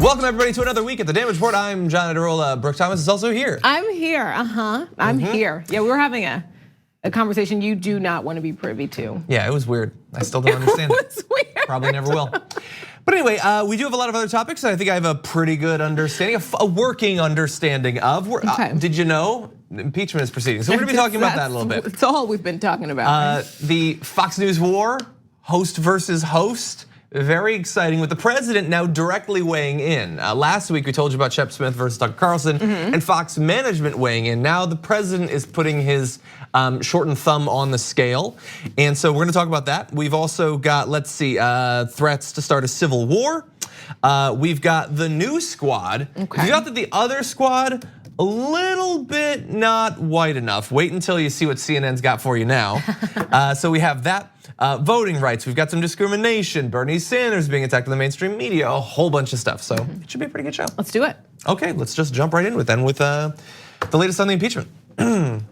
Welcome everybody to another week at the Damage Report. I'm John Adirola. Brooke Thomas is also here. I'm here, I'm here. Yeah, we were having a conversation you do not want to be privy to. Yeah, it was weird. I still don't understand it. It was weird. Probably never will. But anyway, we do have a lot of other topics that I think I have a pretty good understanding, a working understanding of. Okay. Did you know impeachment is proceeding? So we're gonna be talking about that a little bit. It's all we've been talking about. The Fox News war, host versus host. Very exciting with the president now directly weighing in. Last week we told you about Shep Smith versus Tucker Carlson and Fox management weighing in. Now the president is putting his shortened thumb on the scale. And so we're gonna talk about that. We've also got, let's see, threats to start a civil war. We've got the new squad. Okay. You got that the other squad, a little bit not white enough. Wait until you see what CNN's got for you now. So we have that. Voting rights, we've got some discrimination, Bernie Sanders being attacked in the mainstream media, a whole bunch of stuff. So it should be a pretty good show. Let's do it. Okay, let's just jump right in with the latest on the impeachment. A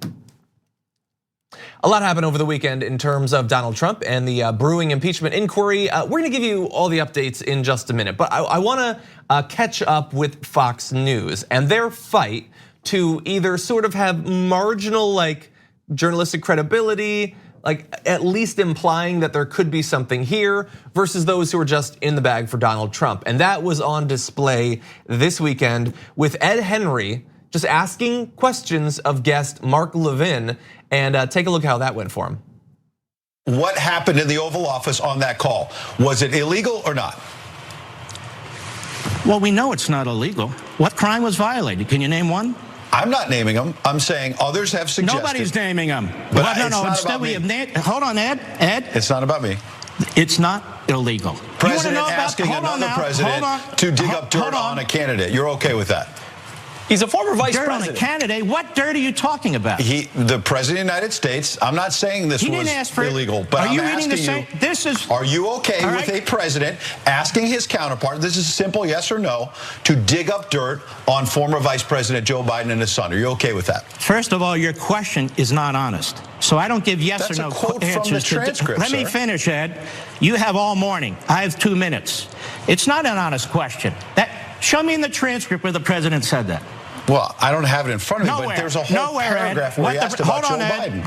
lot happened over the weekend in terms of Donald Trump and the brewing impeachment inquiry. We're gonna give you all the updates in just a minute, but I wanna catch up with Fox News and their fight to either sort of have marginal like journalistic credibility, like at least implying that there could be something here, versus those who are just in the bag for Donald Trump. And that was on display this weekend with Ed Henry just asking questions of guest Mark Levin, and take a look how that went for him. What happened in the Oval Office on that call? Was it illegal or not? Well, we know it's not illegal. What crime was violated? Can you name one? I'm not naming them. I'm saying others have suggested. Nobody's naming them. But no, it's not instead about we me. have hold on, Ed. It's not about me. It's not illegal. President asking another president to dig up dirt on a candidate. You're okay with that? He's a former vice dirt president. On a candidate? What dirt are you talking about? The president of the United States. I'm not saying this was illegal, but I'm asking you. This is. Are you okay with a president asking his counterpart? This is a simple yes or no to dig up dirt on former Vice President Joe Biden and his son. Are you okay with that? First of all, your question is not honest. So I don't give yes or no That's a quote answers. from the transcript, Let me finish, Ed. You have all morning. I have 2 minutes. It's not an honest question. Show me in the transcript where the president said that. Well, I don't have it in front of me, Nowhere. but there's a whole paragraph where he asked about Joe Biden.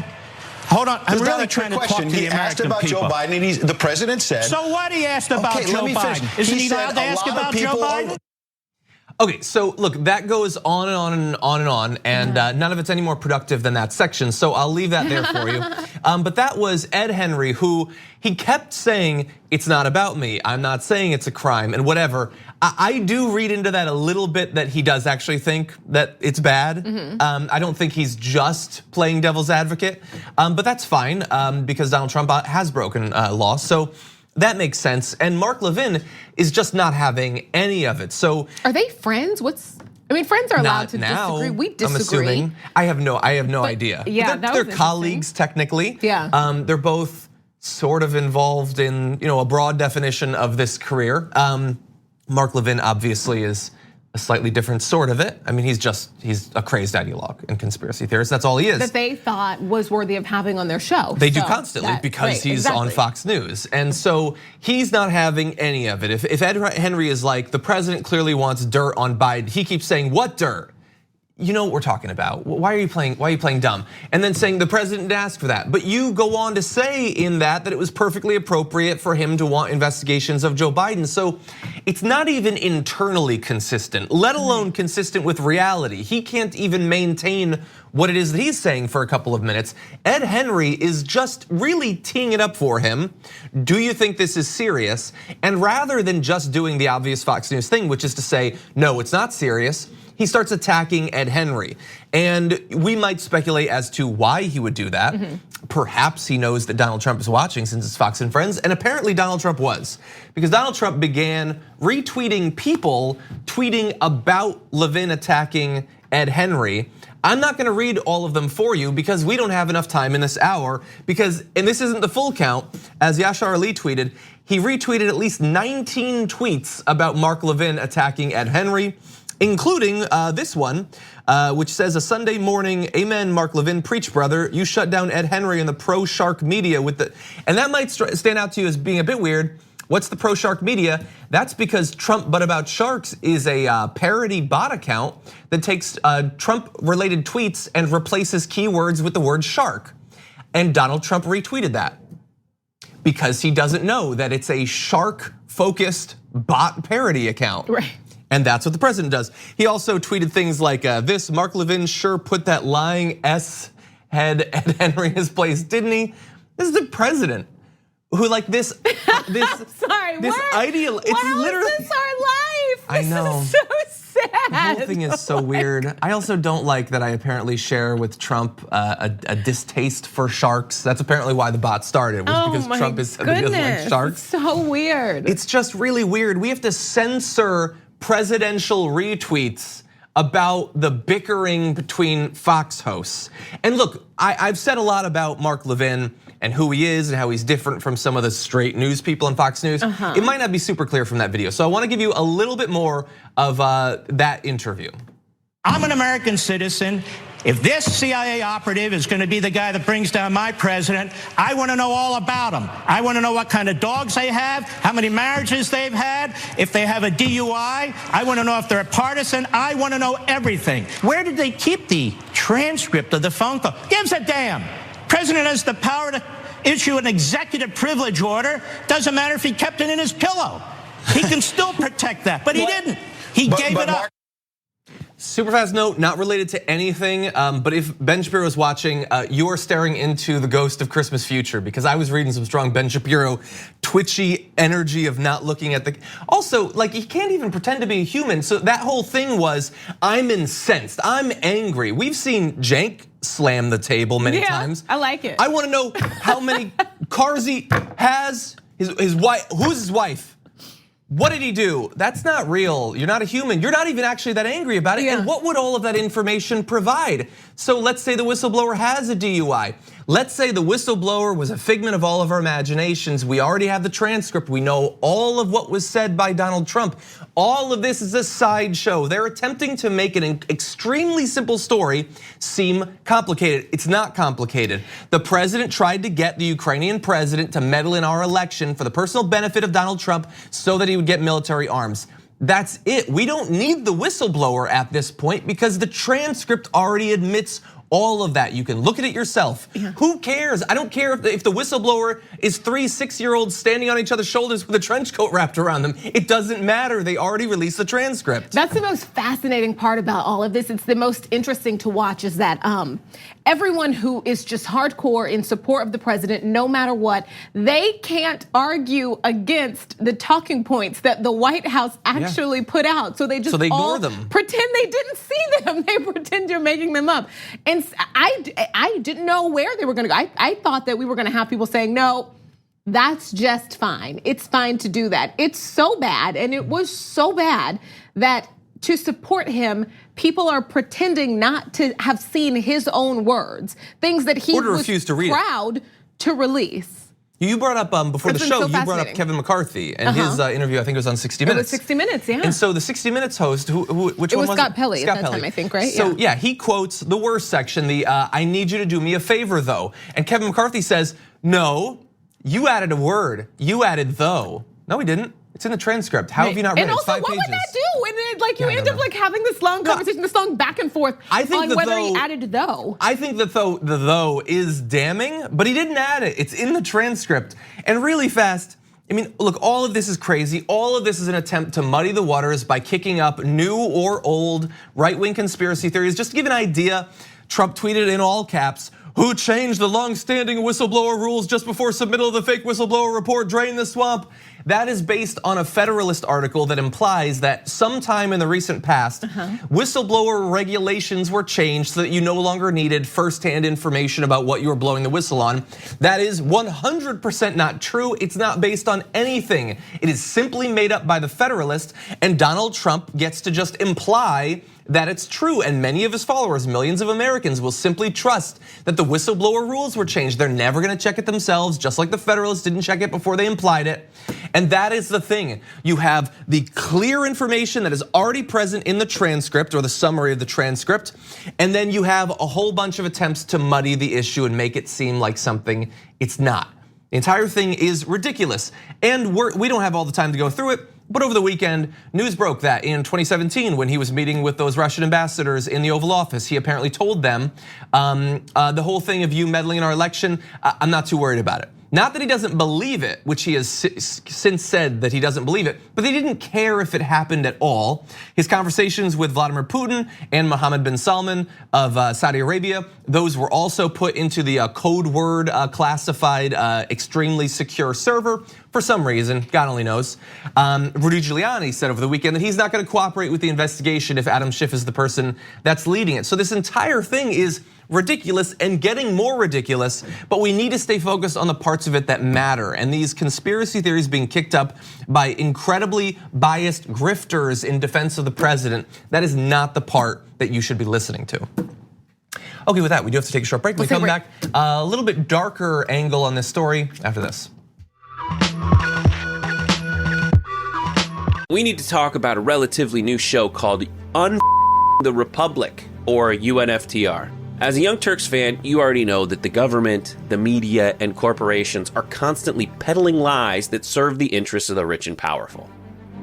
Hold on, I'm really trying to talk to the He asked American about people. Joe Biden, and the president said. So what he asked about Joe Biden? Isn't he allowed to ask about Joe Biden? Okay, so look, that goes on and on and on and on, and none of it's any more productive than that section, so I'll leave that there for you. But that was Ed Henry, who he kept saying, it's not about me, I'm not saying it's a crime, and whatever. I do read into that a little bit that he does actually think that it's bad. I don't think he's just playing devil's advocate, but that's fine, because Donald Trump has broken law, so that makes sense. And Mark Levin is just not having any of it. So are they friends? I mean, friends are allowed to disagree. We disagree. I'm assuming. I have no idea. Yeah, they're colleagues technically. Yeah. They're both sort of involved in a broad definition of this career. Mark Levin obviously is a slightly different sort of it. I mean, he's a crazed ideologue and conspiracy theorist. That's all he is. That they thought was worthy of having on their show. They do constantly because he's on Fox News. And so he's not having any of it. If Ed Henry is like, the president clearly wants dirt on Biden, he keeps saying, what dirt? You know what we're talking about. Why are you playing dumb? And then saying the president didn't ask for that. But you go on to say in that it was perfectly appropriate for him to want investigations of Joe Biden. So it's not even internally consistent, let alone consistent with reality. He can't even maintain what it is that he's saying for a couple of minutes. Ed Henry is just really teeing it up for him. Do you think this is serious? And rather than just doing the obvious Fox News thing, which is to say, no, it's not serious, he starts attacking Ed Henry. And we might speculate as to why he would do that. Perhaps he knows that Donald Trump is watching since it's Fox and Friends, and apparently Donald Trump was. Because Donald Trump began retweeting people tweeting about Levin attacking Ed Henry. I'm not gonna read all of them for you because we don't have enough time in this hour, and this isn't the full count, as Yashar Ali tweeted, he retweeted at least 19 tweets about Mark Levin attacking Ed Henry, including this one, which says a Sunday morning, amen, Mark Levin, preach brother, you shut down Ed Henry and the pro-shark media with the, and that might stand out to you as being a bit weird. What's the pro-shark media? That's because Trump But About Sharks is a parody bot account that takes Trump-related tweets and replaces keywords with the word shark. And Donald Trump retweeted that because he doesn't know that it's a shark-focused bot parody account. Right. And that's what the president does. He also tweeted things like this: Mark Levin sure put that lying S head at Henry in his place, didn't he? This is the president who like this. Sorry, this ideal. It's literally is this our life? I know. This is so sad. The whole thing is so weird. I also don't like that I apparently share with Trump a distaste for sharks. That's apparently why the bot started, was because Trump has said that he doesn't like sharks. It's so weird. It's just really weird. We have to censor presidential retweets about the bickering between Fox hosts. And look, I've said a lot about Mark Levin and who he is and how he's different from some of the straight news people on Fox News. It might not be super clear from that video. So I wanna give you a little bit more of that interview. I'm an American citizen. If this CIA operative is going to be the guy that brings down my president, I want to know all about him. I want to know what kind of dogs they have, how many marriages they've had, if they have a DUI. I want to know if they're a partisan. I want to know everything. Where did they keep the transcript of the phone call? Gives a damn. President has the power to issue an executive privilege order. Doesn't matter if he kept it in his pillow. He can still protect that, but he didn't. He gave it up. Super fast note, not related to anything, but if Ben Shapiro is watching, you are staring into the ghost of Christmas future, because I was reading some strong Ben Shapiro twitchy energy of not looking at the, also like he can't even pretend to be a human. So that whole thing was, I'm incensed, I'm angry. We've seen Cenk slam the table many times. I like it. I wanna know how many cars he has, his wife, who's his wife? What did he do? That's not real. You're not a human. You're not even actually that angry about it. And what would all of that information provide? So let's say the whistleblower has a DUI. Let's say the whistleblower was a figment of all of our imaginations. We already have the transcript. We know all of what was said by Donald Trump. All of this is a sideshow. They're attempting to make an extremely simple story seem complicated. It's not complicated. The president tried to get the Ukrainian president to meddle in our election for the personal benefit of Donald Trump so that he would get military arms. That's it. We don't need the whistleblower at this point because the transcript already admits all of that. You can look at it yourself. Who cares? I don't care if the whistleblower is 3 6-year-olds standing on each other's shoulders with a trench coat wrapped around them. It doesn't matter. They already released the transcript. That's the most fascinating part about all of this. It's the most interesting to watch is that everyone who is just hardcore in support of the president, no matter what, they can't argue against the talking points that the White House actually put out. So they just they ignore all them. Pretend they didn't see them. They pretend you're making them up. And I didn't know where they were gonna go. I thought that we were gonna have people saying, no, that's just fine. It's fine to do that. It's so bad, and it was so bad that to support him, people are pretending not to have seen his own words, things that he was proud to release. You brought up before the show, you brought up Kevin McCarthy and his interview, I think it was on 60 Minutes. It was 60 Minutes, yeah. And so the 60 Minutes host, which one was it? It was Scott Pelley at that time, I think, right? So yeah, he quotes the worst section, the I need you to do me a favor though. And Kevin McCarthy says, no, you added a word, you added though. No, he didn't. It's in the transcript. How have you not read it? And also, what would that do? And like you end up like having this long conversation, this long back and forth on whether he added though. I think that the though is damning, but he didn't add it. It's in the transcript. And really fast, I mean, look, all of this is crazy. All of this is an attempt to muddy the waters by kicking up new or old right-wing conspiracy theories. Just to give an idea, Trump tweeted in all caps, who changed the long-standing whistleblower rules just before submittal of the fake whistleblower report, drain the swamp. That is based on a Federalist article that implies that sometime in the recent past, whistleblower regulations were changed so that you no longer needed firsthand information about what you were blowing the whistle on. That is 100% not true. It's not based on anything. It is simply made up by the Federalist, and Donald Trump gets to just imply that it's true, and many of his followers, millions of Americans, will simply trust that the whistleblower rules were changed. They're never gonna check it themselves, just like the Federalists didn't check it before they implied it. And that is the thing. You have the clear information that is already present in the transcript or the summary of the transcript, and then you have a whole bunch of attempts to muddy the issue and make it seem like something it's not. The entire thing is ridiculous. And we don't have all the time to go through it, but over the weekend, news broke that in 2017, when he was meeting with those Russian ambassadors in the Oval Office, he apparently told them, the whole thing of you meddling in our election, I'm not too worried about it. Not that he doesn't believe it, which he has since said that he doesn't believe it, but they didn't care if it happened at all. His conversations with Vladimir Putin and Mohammed bin Salman of Saudi Arabia, those were also put into the code word classified extremely secure server for some reason, God only knows. Rudy Giuliani said over the weekend that he's not gonna cooperate with the investigation if Adam Schiff is the person that's leading it. So this entire thing is ridiculous and getting more ridiculous, but we need to stay focused on the parts of it that matter. And these conspiracy theories being kicked up by incredibly biased grifters in defense of the president, that is not the part that you should be listening to. Okay, with that, we do have to take a short break. We come back, a little bit darker angle on this story after this. We need to talk about a relatively new show called the Republic, or UNFTR. As a Young Turks fan, you already know that the government, the media, and corporations are constantly peddling lies that serve the interests of the rich and powerful.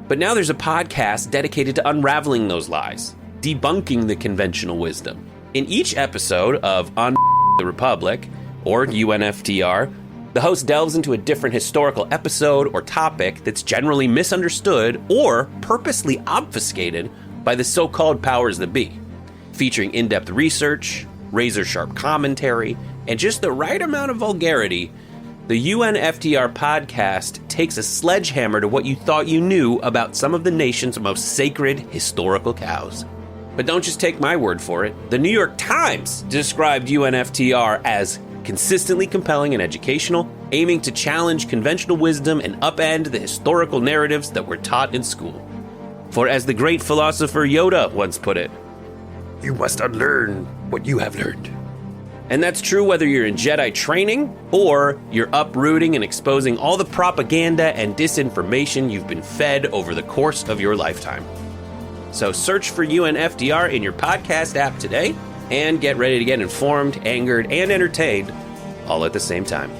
But now there's a podcast dedicated to unraveling those lies, debunking the conventional wisdom. In each episode of the Republic, or UNFTR, the host delves into a different historical episode or topic that's generally misunderstood or purposely obfuscated by the so-called powers that be, featuring in-depth research, razor-sharp commentary, and just the right amount of vulgarity. The UNFTR podcast takes a sledgehammer to what you thought you knew about some of the nation's most sacred historical cows. But don't just take my word for it. The New York Times described UNFTR as consistently compelling and educational, aiming to challenge conventional wisdom and upend the historical narratives that were taught in school. For as the great philosopher Yoda once put it, you must unlearn what you have learned. And that's true whether you're in Jedi training or you're uprooting and exposing all the propaganda and disinformation you've been fed over the course of your lifetime. So search for UNFTR in your podcast app today and get ready to get informed, angered, and entertained all at the same time.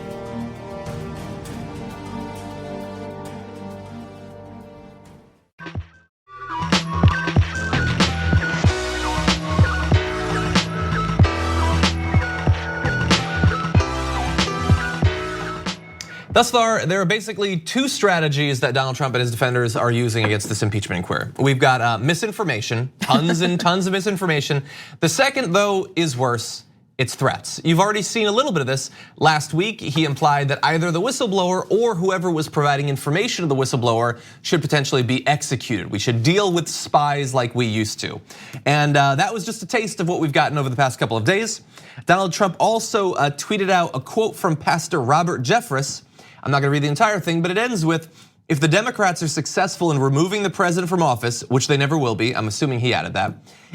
Thus far, there are basically two strategies that Donald Trump and his defenders are using against this impeachment inquiry. We've got misinformation, tons and tons of misinformation. The second, though, is worse. It's threats. You've already seen a little bit of this. Last week, he implied that either the whistleblower or whoever was providing information to the whistleblower should potentially be executed. We should deal with spies like we used to. And that was just a taste of what we've gotten over the past couple of days. Donald Trump also tweeted out a quote from Pastor Robert Jeffress. I'm not gonna read the entire thing, but it ends with, if the Democrats are successful in removing the president from office, which they never will be, I'm assuming he added that,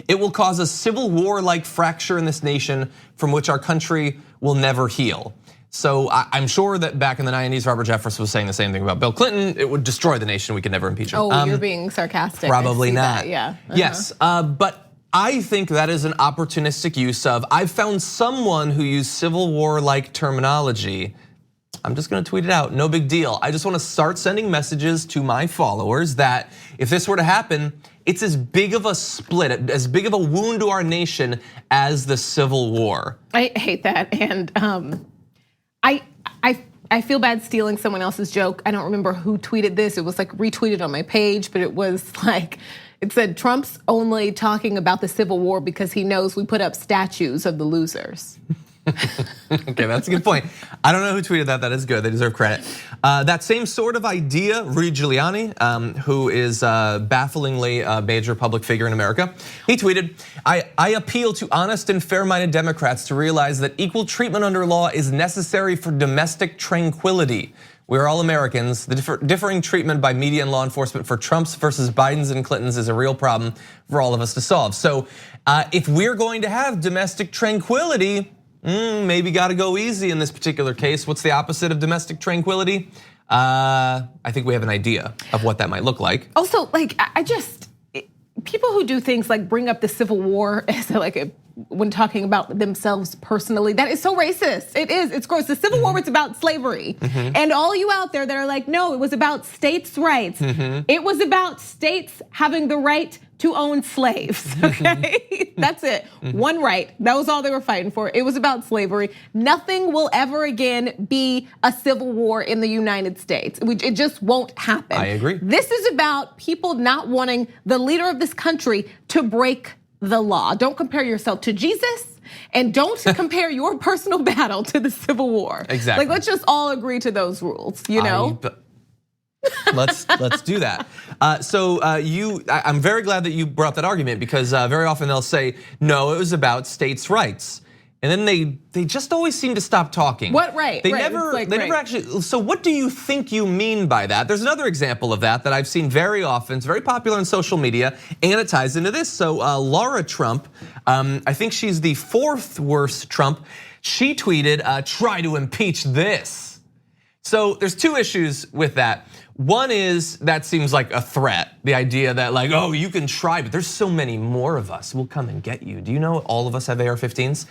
it will cause a civil war-like fracture in this nation from which our country will never heal. So I'm sure that back in the 90s, Robert Jeffress was saying the same thing about Bill Clinton. It would destroy the nation, we could never impeach him. Oh, you're being sarcastic. Probably not, yeah. Yes, but I think that is an opportunistic use of, I've found someone who used civil war-like terminology. I'm just gonna tweet it out, no big deal. I just wanna start sending messages to my followers that if this were to happen, it's as big of a split, as big of a wound to our nation as the Civil War. I hate that, and I feel bad stealing someone else's joke. I don't remember who tweeted this. It was like retweeted on my page, but it was like, it said Trump's only talking about the Civil War because he knows we put up statues of the losers. Okay, that's a good point. I don't know who tweeted that. That is good. They deserve credit. That same sort of idea, Rudy Giuliani, who is bafflingly a major public figure in America, he tweeted, I appeal to honest and fair-minded Democrats to realize that equal treatment under law is necessary for domestic tranquility. We're all Americans. The differing treatment by media and law enforcement for Trump's versus Biden's and Clinton's is a real problem for all of us to solve. So if we're going to have domestic tranquility, maybe gotta go easy in this particular case. What's the opposite of domestic tranquility? I think we have an idea of what that might look like. Also, like, people who do things like bring up the Civil War as like a when talking about themselves personally. That is so racist. It is. It's gross. The Civil War was about slavery. And all you out there that are like, no, it was about states' rights. It was about states having the right to own slaves, okay? That's it, one right. That was all they were fighting for. It was about slavery. Nothing will ever again be a civil war in the United States. It just won't happen. I agree. This is about people not wanting the leader of this country to break the law. Don't compare yourself to Jesus, and don't compare your personal battle to the Civil War. Exactly. Like, let's just all agree to those rules, you know? Let's do that. I'm very glad that you brought up that argument, because very often they'll say, no, it was about states' rights. And then they just always seem to stop talking. What right? They right. never Like, never actually. So what do you think you mean by that? There's another example of that I've seen very often. It's very popular on social media, and it ties into this. So Laura Trump, I think she's the 4th worst Trump. She tweeted, "Try to impeach this." So there's 2 issues with that. One is that seems like a threat. The idea that like, oh, you can try, but there's so many more of us. We'll come and get you. Do you know all of us have AR-15s?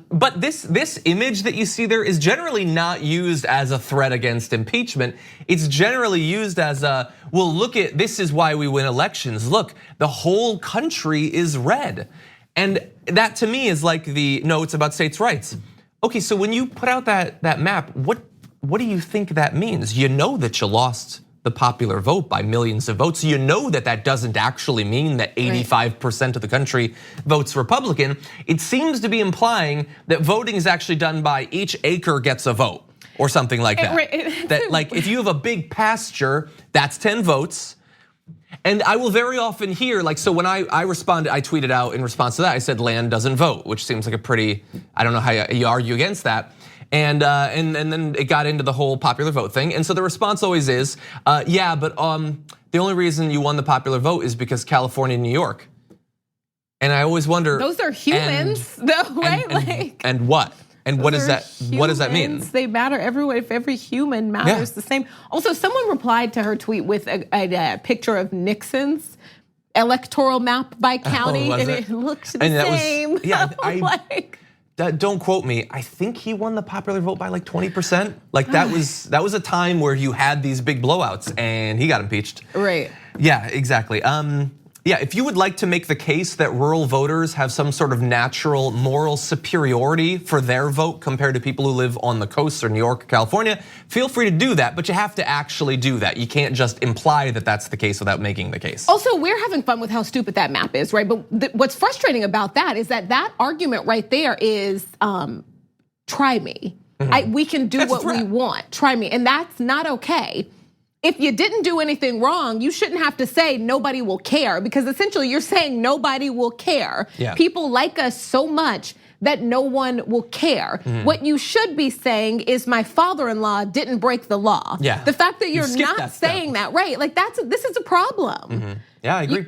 But this image that you see there is generally not used as a threat against impeachment. It's generally used as a, well, look at, this is why we win elections. Look, the whole country is red. And that to me is like no, it's about states' rights. Okay, so when you put out that map, what do you think that means? You know that you lost the popular vote by millions of votes. You know that doesn't actually mean that 85% of the country votes Republican. It seems to be implying that voting is actually done by each acre gets a vote or something like that. That like if you have a big pasture, that's 10 votes. And I will very often hear, like, so when I tweeted out in response to that, I said land doesn't vote, which seems like a pretty, I don't know how you argue against that. And then it got into the whole popular vote thing. And so the response always is, yeah, but the only reason you won the popular vote is because California and New York. And I always wonder. Those are humans though, right? And what? And what does that mean? They matter everywhere. If every human matters the same. Also, someone replied to her tweet with a picture of Nixon's electoral map by county, and it looked the same. Don't quote me. I think he won the popular vote by like 20%. Like that was a time where you had these big blowouts, and he got impeached. Right. Yeah, exactly. Yeah, if you would like to make the case that rural voters have some sort of natural moral superiority for their vote compared to people who live on the coast or New York or California, feel free to do that, but you have to actually do that. You can't just imply that that's the case without making the case. Also, we're having fun with how stupid that map is, right? But what's frustrating about that is that argument right there is, try me. We can do what we want, try me, and that's not okay. If you didn't do anything wrong, you shouldn't have to say nobody will care, because essentially you're saying nobody will care. Yeah. People like us so much that no one will care. What you should be saying is my father-in-law didn't break the law. Yeah. The fact that you're not saying that, right? Like this is a problem. Yeah, I agree.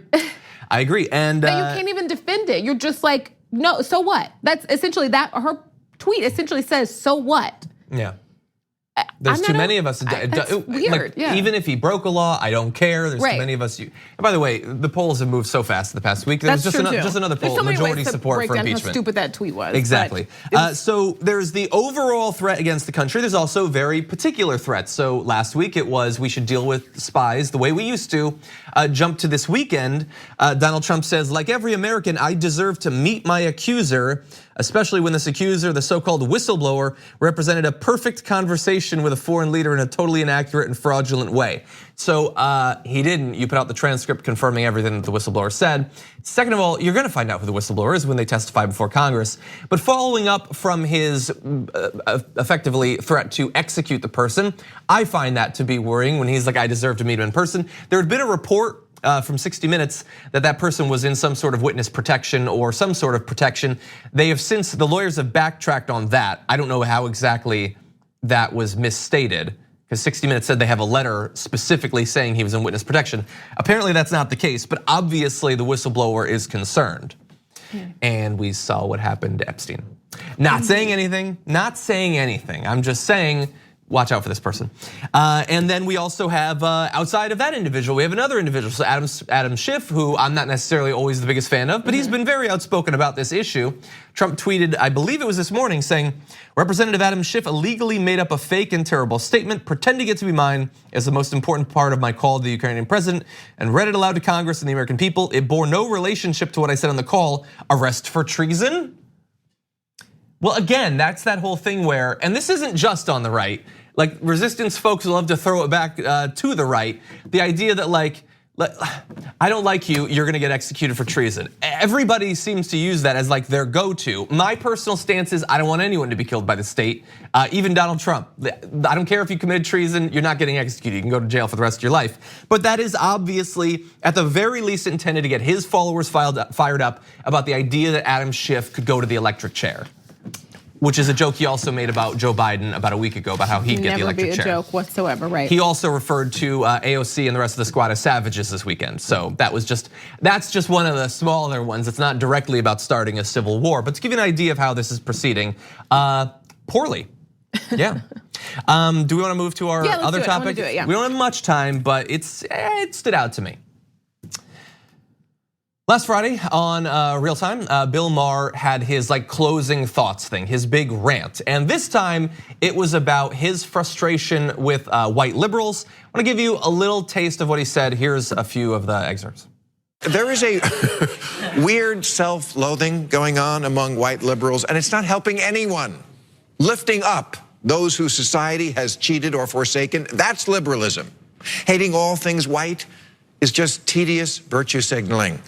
I agree, and you can't even defend it. You're just like, no, so what? That's essentially that. Her tweet essentially says, so what? Yeah. There's too many of us. That's weird. Yeah. Even if he broke a law, I don't care. There's too many of us. And by the way, the polls have moved so fast in the past week. There's just another poll, majority support for impeachment. How stupid that tweet was. Exactly. So there's the overall threat against the country. There's also very particular threats. So last week it was we should deal with spies the way we used to. Jump to this weekend. Donald Trump says, like every American, I deserve to meet my accuser, especially when this accuser, the so-called whistleblower, represented a perfect conversation with a foreign leader in a totally inaccurate and fraudulent way. So he didn't. You put out the transcript confirming everything that the whistleblower said. Second of all, you're gonna find out who the whistleblower is when they testify before Congress. But following up from his effectively threat to execute the person, I find that to be worrying when he's like, I deserve to meet him in person. There had been a report from 60 Minutes that person was in some sort of witness protection or some sort of protection. They have since, the lawyers have backtracked on that. I don't know how exactly that was misstated, because 60 Minutes said they have a letter specifically saying he was in witness protection. Apparently that's not the case, but obviously the whistleblower is concerned. And we saw what happened to Epstein. Not saying anything, I'm just saying watch out for this person. And then we also have, outside of that individual, we have another individual, so Adam Schiff, who I'm not necessarily always the biggest fan of, but he's been very outspoken about this issue. Trump tweeted, I believe it was this morning, saying, Representative Adam Schiff illegally made up a fake and terrible statement, pretending it to be mine as the most important part of my call to the Ukrainian president, and read it aloud to Congress and the American people. It bore no relationship to what I said on the call. Arrest for treason? Well, again, that's that whole thing where, and this isn't just on the right, like resistance folks love to throw it back to the right. The idea that like, I don't like you, you're gonna get executed for treason. Everybody seems to use that as like their go-to. My personal stance is I don't want anyone to be killed by the state, even Donald Trump. I don't care if you committed treason, you're not getting executed. You can go to jail for the rest of your life. But that is obviously, at the very least, intended to get his followers fired up about the idea that Adam Schiff could go to the electric chair. Which is a joke he also made about Joe Biden about a week ago about how he'd get the electric chair. Never be a joke whatsoever, right? He also referred to AOC and the rest of the squad as savages this weekend. So that's just one of the smaller ones. It's not directly about starting a civil war, but to give you an idea of how this is proceeding, poorly. Yeah. Do we want to move to our other topic? We don't have much time, but it stood out to me. Last Friday on Real Time, Bill Maher had his like closing thoughts thing, his big rant. And this time it was about his frustration with white liberals. I wanna give you a little taste of what he said. Here's a few of the excerpts. There is a weird self-loathing going on among white liberals, and it's not helping anyone. Lifting up those who society has cheated or forsaken, that's liberalism. Hating all things white is just tedious virtue signaling.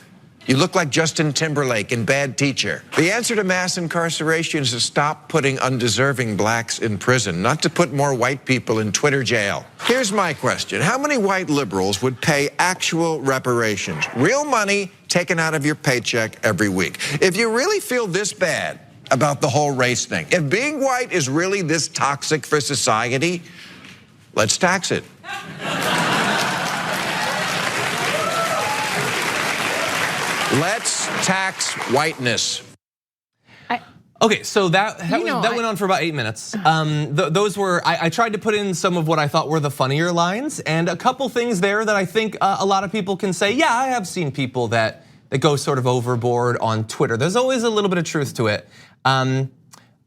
You look like Justin Timberlake in Bad Teacher. The answer to mass incarceration is to stop putting undeserving blacks in prison, not to put more white people in Twitter jail. Here's my question. How many white liberals would pay actual reparations? Real money taken out of your paycheck every week. If you really feel this bad about the whole race thing, if being white is really this toxic for society, let's tax it. Let's tax whiteness. Okay, so that went on for about 8 minutes. Those were, I tried to put in some of what I thought were the funnier lines, and a couple things there that I think a lot of people can say, yeah, I have seen people that go sort of overboard on Twitter. There's always a little bit of truth to it. I'm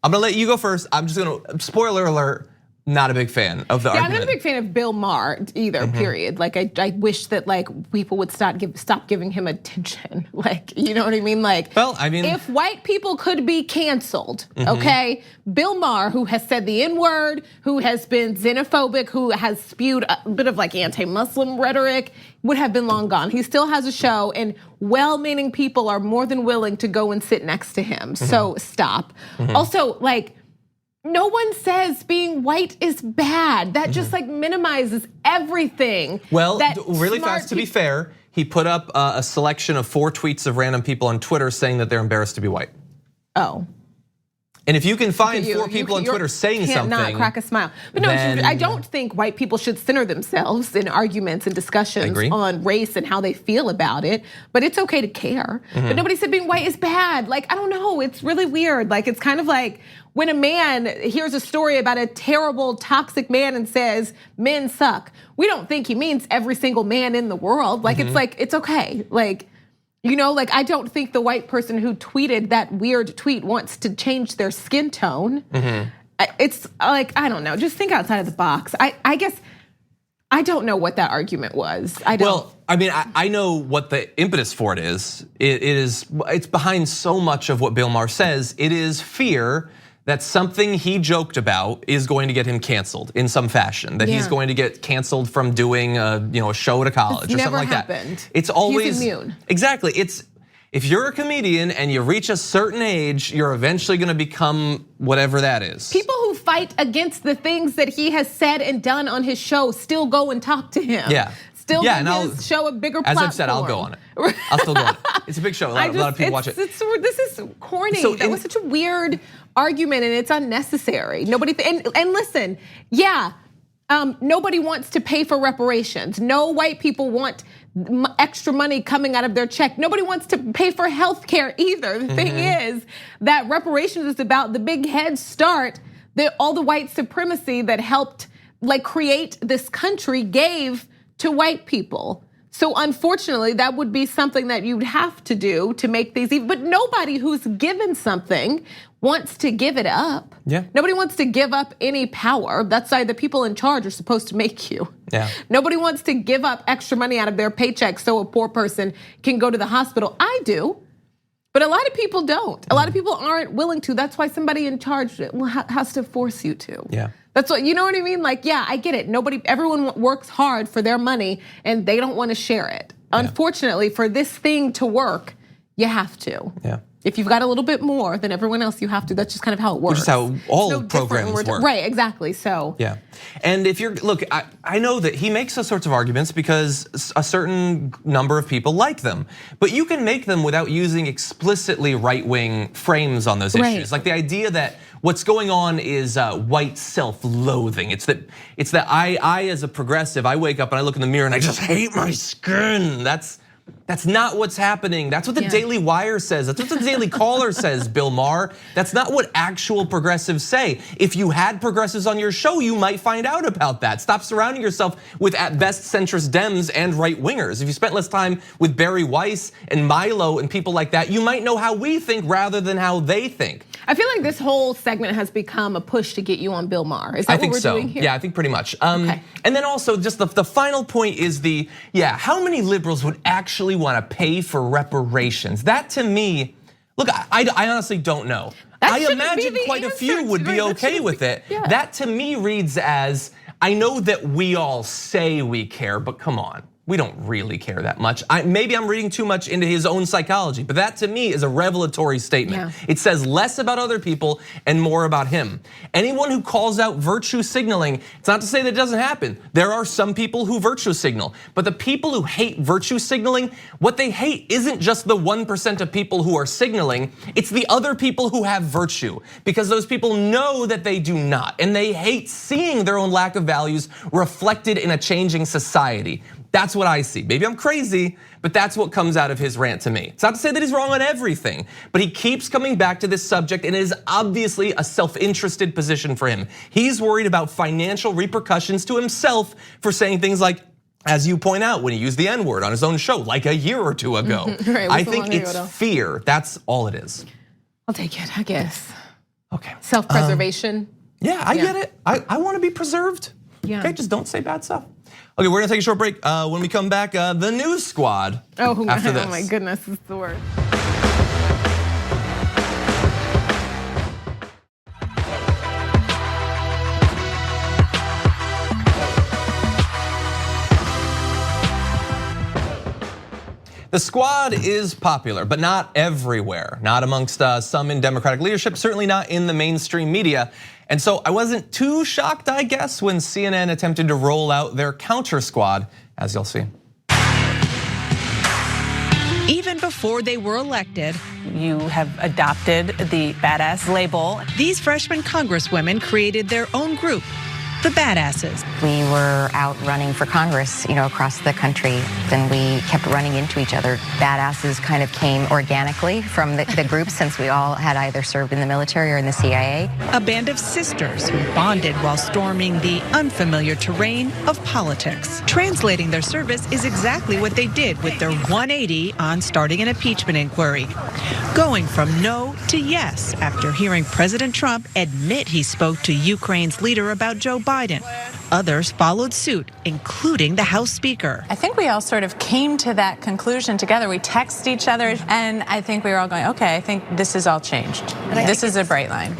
gonna let you go first. I'm just gonna, spoiler alert, not a big fan of the argument. I'm not a big fan of Bill Maher either, period. Like I wish that like people would stop giving him attention. Like, you know what I mean? Like, well, I mean, if white people could be canceled, okay? Bill Maher, who has said the N-word, who has been xenophobic, who has spewed a bit of like anti-Muslim rhetoric, would have been long gone. He still has a show, and well-meaning people are more than willing to go and sit next to him. So stop. Also, like, no one says being white is bad. That just like minimizes everything. Well, really fast, to be fair, he put up a selection of 4 tweets of random people on Twitter saying that they're embarrassed to be white. Oh. And if you can find 4 people on Twitter saying something, not crack a smile. But no, I don't think white people should center themselves in arguments and discussions on race and how they feel about it. But it's okay to care. But nobody said being white is bad. Like, I don't know, it's really weird. Like, it's kind of like when a man hears a story about a terrible, toxic man and says, men suck. We don't think he means every single man in the world. Like, it's okay. Like, you know, like I don't think the white person who tweeted that weird tweet wants to change their skin tone. It's like, I don't know, just think outside of the box. I guess, I don't know what that argument was. Well, I mean, I know what the impetus for it is. It's behind so much of what Bill Maher says. It is fear that something he joked about is going to get him canceled in some fashion. That he's going to get canceled from doing a show at a college or something like that. It's always he's immune. Exactly. It's if you're a comedian and you reach a certain age, you're eventually going to become whatever that is. People who fight against the things that he has said and done on his show still go and talk to him. Yeah. Still give his show a bigger platform. As I've said, I'll go on it. I'll still go on it. It's a big show. A lot of people watch it. This is corny. That was such a weird argument, and it's unnecessary. Nobody and listen, nobody wants to pay for reparations. No white people want extra money coming out of their check. Nobody wants to pay for health care either. The thing is that reparations is about the big head start all the white supremacy that helped like create this country gave to white people. So unfortunately, that would be something that you'd have to do to make these even, but nobody who's given something wants to give it up. Yeah. Nobody wants to give up any power. That's why the people in charge are supposed to make you. Yeah. Nobody wants to give up extra money out of their paycheck so a poor person can go to the hospital. I do, but a lot of people don't. A lot of people aren't willing to. That's why somebody in charge has to force you to. Yeah. That's what, you know what I mean? Like, yeah, I get it. Everyone works hard for their money and they don't want to share it. Yeah. Unfortunately, for this thing to work, you have to. Yeah. If you've got a little bit more than everyone else, you have to. That's just kind of how it works. Which is how all programs work. Right, exactly, so. Yeah, and if you're, look, I know that he makes those sorts of arguments because a certain number of people like them. But you can make them without using explicitly right-wing frames on those issues. Like the idea that what's going on is white self-loathing. It's that I as a progressive, I wake up and I look in the mirror and I just hate my skin. That's not what's happening. That's what the Daily Wire says. That's what the Daily Caller says, Bill Maher. That's not what actual progressives say. If you had progressives on your show, you might find out about that. Stop surrounding yourself with at best centrist Dems and right wingers. If you spent less time with Barry Weiss and Milo and people like that, you might know how we think rather than how they think. I feel like this whole segment has become a push to get you on Bill Maher. Is that what we're doing here? Yeah, I think pretty much. Okay. And then also just the final point is how many liberals would actually want to pay for reparations? That to me, look, I honestly don't know. I imagine quite a few would be okay with it. Yeah. That to me reads as, I know that we all say we care, but come on. We don't really care that much. Maybe I'm reading too much into his own psychology, but that to me is a revelatory statement. Yeah. It says less about other people and more about him. Anyone who calls out virtue signaling, it's not to say that it doesn't happen. There are some people who virtue signal, but the people who hate virtue signaling, what they hate isn't just the 1% of people who are signaling, it's the other people who have virtue, because those people know that they do not, and they hate seeing their own lack of values reflected in a changing society. That's what I see. Maybe I'm crazy, but that's what comes out of his rant to me. It's not to say that he's wrong on everything, but he keeps coming back to this subject and it is obviously a self-interested position for him. He's worried about financial repercussions to himself for saying things like, as you point out, when he used the N-word on his own show like a year or two ago. Right, I think it's fear, that's all it is. I'll take it, I guess. Okay. Self-preservation. Yeah, I get it. I want to be preserved. Yeah. Okay, just don't say bad stuff. Okay, we're gonna take a short break. When we come back, the news squad after this. Oh my goodness, this is the word. The squad is popular, but not everywhere. Not amongst some in Democratic leadership, certainly not in the mainstream media. And so I wasn't too shocked, I guess, when CNN attempted to roll out their counter squad, as you'll see. Even before they were elected, you have adopted the badass label. These freshman congresswomen created their own group, the Badasses. We were out running for Congress, across the country, and we kept running into each other. Badasses kind of came organically from the group since we all had either served in the military or in the CIA. A band of sisters who bonded while storming the unfamiliar terrain of politics. Translating their service is exactly what they did with their 180 on starting an impeachment inquiry. Going from no to yes after hearing President Trump admit he spoke to Ukraine's leader about Joe Biden. Others followed suit, including the House Speaker. I think we all sort of came to that conclusion together. We texted each other, and I think we were all going, okay, I think this has all changed. This is a bright line.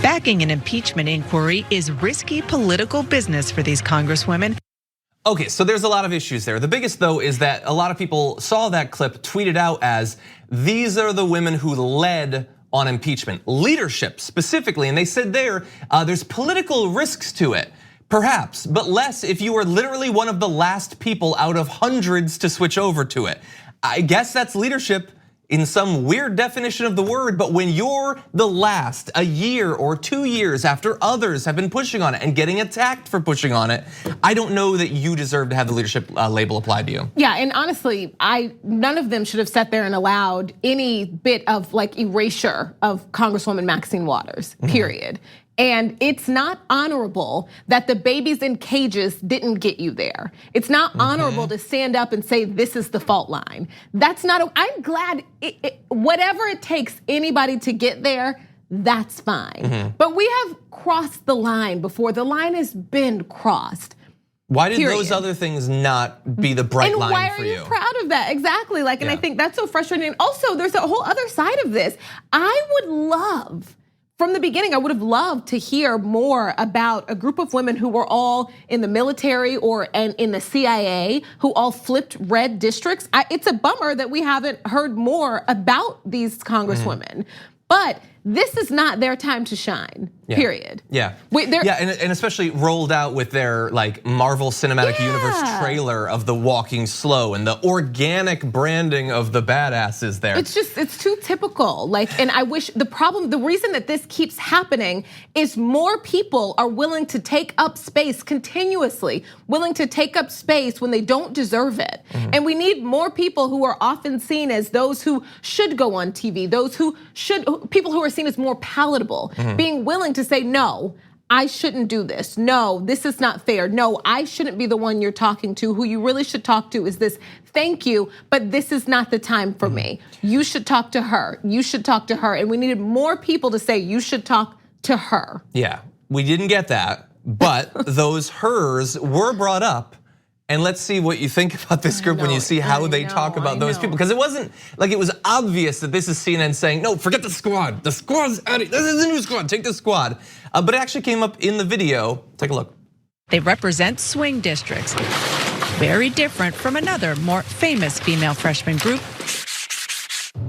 Backing an impeachment inquiry is risky political business for these congresswomen. Okay, so there's a lot of issues there. The biggest, though, is that a lot of people saw that clip tweeted out as, these are the women who led on impeachment, leadership specifically, and they said there's political risks to it, perhaps, but less if you are literally one of the last people out of hundreds to switch over to it. I guess that's leadership in some weird definition of the word, but when you're the last, a year or 2 years after others have been pushing on it and getting attacked for pushing on it, I don't know that you deserve to have the leadership label applied to you. Yeah, and honestly, none of them should have sat there and allowed any bit of like erasure of Congresswoman Maxine Waters, period. And it's not honorable that the babies in cages didn't get you there. It's not honorable to stand up and say, this is the fault line. That's not, I'm glad, whatever it takes anybody to get there, that's fine. But we have crossed the line before. The line has been crossed. Why did those other things not be the bright line for you? And why are you proud of that? Exactly, and I think that's so frustrating. And also, there's a whole other side of this. I would love, from the beginning, I would have loved to hear more about a group of women who were all in the military and in the CIA, who all flipped red districts. It's a bummer that we haven't heard more about these congresswomen. But this is not their time to shine, period. Yeah, and especially rolled out with their Marvel Cinematic Universe trailer of the walking slow and the organic branding of the badasses there. It's too typical. And I wish the reason that this keeps happening is more people are willing to take up space continuously, willing to take up space when they don't deserve it. And we need more people who are often seen as those who should go on TV, people who are seen as more palatable, being willing to say, no, I shouldn't do this. No, this is not fair. No, I shouldn't be the one you're talking to. Who you really should talk to is this. Thank you, but this is not the time for me. You should talk to her. You should talk to her. And we needed more people to say, you should talk to her. Yeah, we didn't get that, but those hers were brought up. And let's see what you think about this group when you see how they talk about those people. Because it wasn't like it was obvious that this is CNN saying, no, forget the squad. The squad's out of, this is the new squad, take the squad. But it actually came up in the video. Take a look. They represent swing districts. Very different from another more famous female freshman group,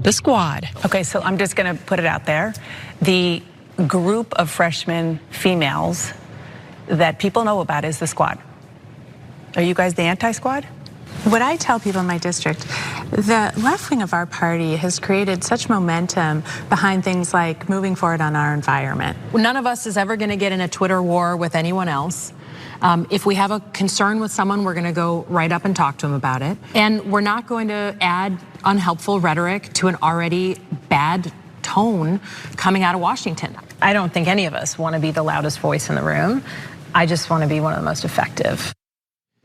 the Squad. Okay, so I'm just gonna put it out there. The group of freshman females that people know about is the Squad. Are you guys the anti-squad? What I tell people in my district, the left wing of our party has created such momentum behind things like moving forward on our environment. None of us is ever going to get in a Twitter war with anyone else. If we have a concern with someone, we're going to go right up and talk to them about it. And we're not going to add unhelpful rhetoric to an already bad tone coming out of Washington. I don't think any of us want to be the loudest voice in the room. I just want to be one of the most effective.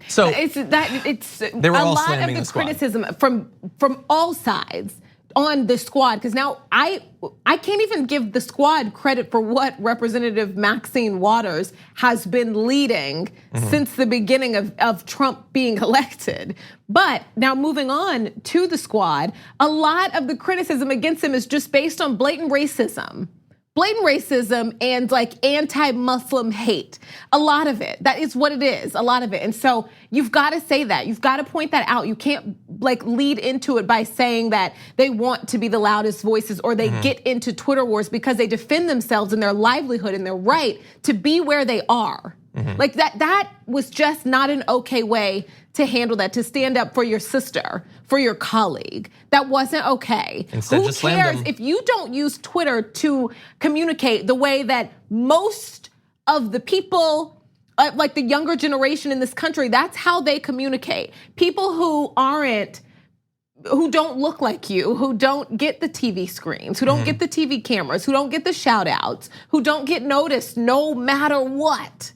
So it's a lot of the criticism from all sides on the Squad, because now I can't even give the Squad credit for what Representative Maxine Waters has been leading since the beginning of Trump being elected. But now moving on to the Squad, a lot of the criticism against him is just based on blatant racism. Blatant racism and anti-Muslim hate. A lot of it, that is what it is, a lot of it. And so you've gotta say that, you've gotta point that out. You can't lead into it by saying that they want to be the loudest voices or they get into Twitter wars because they defend themselves and their livelihood and their right to be where they are. That was just not an okay way to handle that, to stand up for your sister, for your colleague. That wasn't okay. Instead, who cares if you don't use Twitter to communicate the way that most of the people, like the younger generation in this country, that's how they communicate. People who don't look like you, who don't get the TV screens, who don't get the TV cameras, who don't get the shout outs, who don't get noticed no matter what.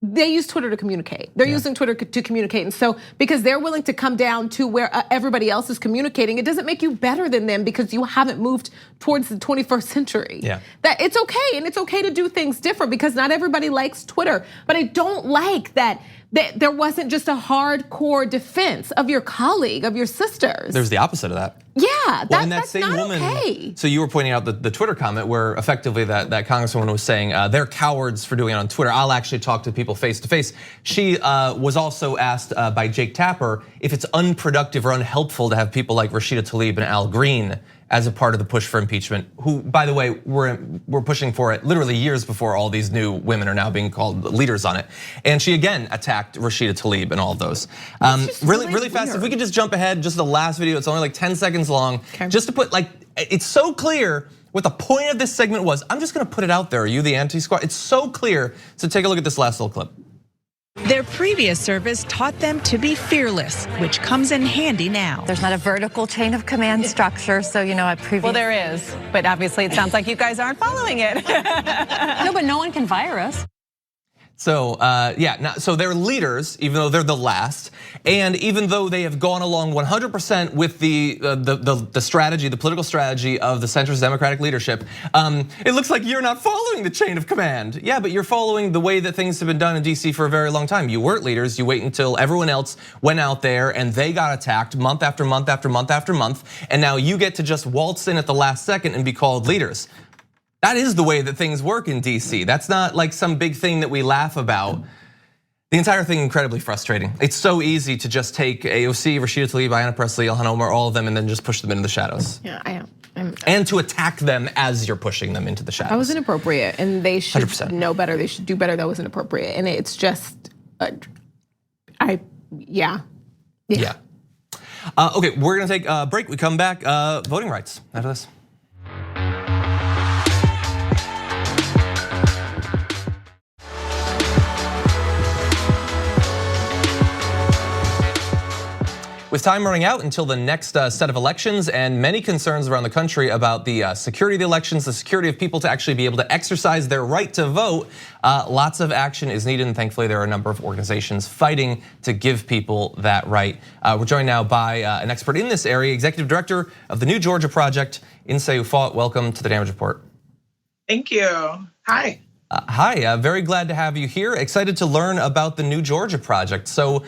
They use Twitter to communicate. They're using Twitter to communicate. And so because they're willing to come down to where everybody else is communicating, it doesn't make you better than them because you haven't moved towards the 21st century. That it's okay, and it's okay to do things different because not everybody likes Twitter. But I don't like that there wasn't just a hardcore defense of your colleague, of your sisters. There's the opposite of that. Yeah, that that's same not woman, okay. So you were pointing out the Twitter comment where effectively that congresswoman was saying they're cowards for doing it on Twitter. I'll actually talk to people face to face. She was also asked by Jake Tapper if it's unproductive or unhelpful to have people like Rashida Tlaib and Al Green as a part of the push for impeachment, who, by the way, we're pushing for it literally years before all these new women are now being called leaders on it. And she again attacked Rashida Tlaib and all of those. Really fast, if we could just jump ahead, just the last video, it's only 10 seconds long. Just to put it's so clear what the point of this segment was. I'm just gonna put it out there, are you the anti-squad? It's so clear, so take a look at this last little clip. Their previous service taught them to be fearless, which comes in handy now. There's not a vertical chain of command structure, so at previous. Well, there is, but obviously it sounds like you guys aren't following it. No, but no one can fire us. So so they're leaders, even though they're the last, and even though they have gone along 100% with the strategy, the political strategy of the centrist Democratic leadership, it looks like you're not following the chain of command. Yeah, but you're following the way that things have been done in DC for a very long time. You weren't leaders. You wait until everyone else went out there and they got attacked month after month after month after month, and now you get to just waltz in at the last second and be called leaders. That is the way that things work in DC. That's not like some big thing that we laugh about. The entire thing incredibly frustrating. It's so easy to just take AOC, Rashida Tlaib, Ayanna Pressley, Ilhan Omar, all of them, and then just push them into the shadows. Yeah, I am. And to attack them as you're pushing them into the shadows. That was inappropriate, and they should 100%. know better. They should do better. That was inappropriate, and it's just, yeah. Okay, we're gonna take a break. We come back. Voting rights after this. With time running out until the next set of elections and many concerns around the country about the security of the elections, the security of people to actually be able to exercise their right to vote, lots of action is needed, and thankfully there are a number of organizations fighting to give people that right. We're joined now by an expert in this area, Executive Director of the New Georgia Project, Nse Ufot. Welcome to the Damage Report. Thank you. Hi. Hi, very glad to have you here. Excited to learn about the New Georgia Project. So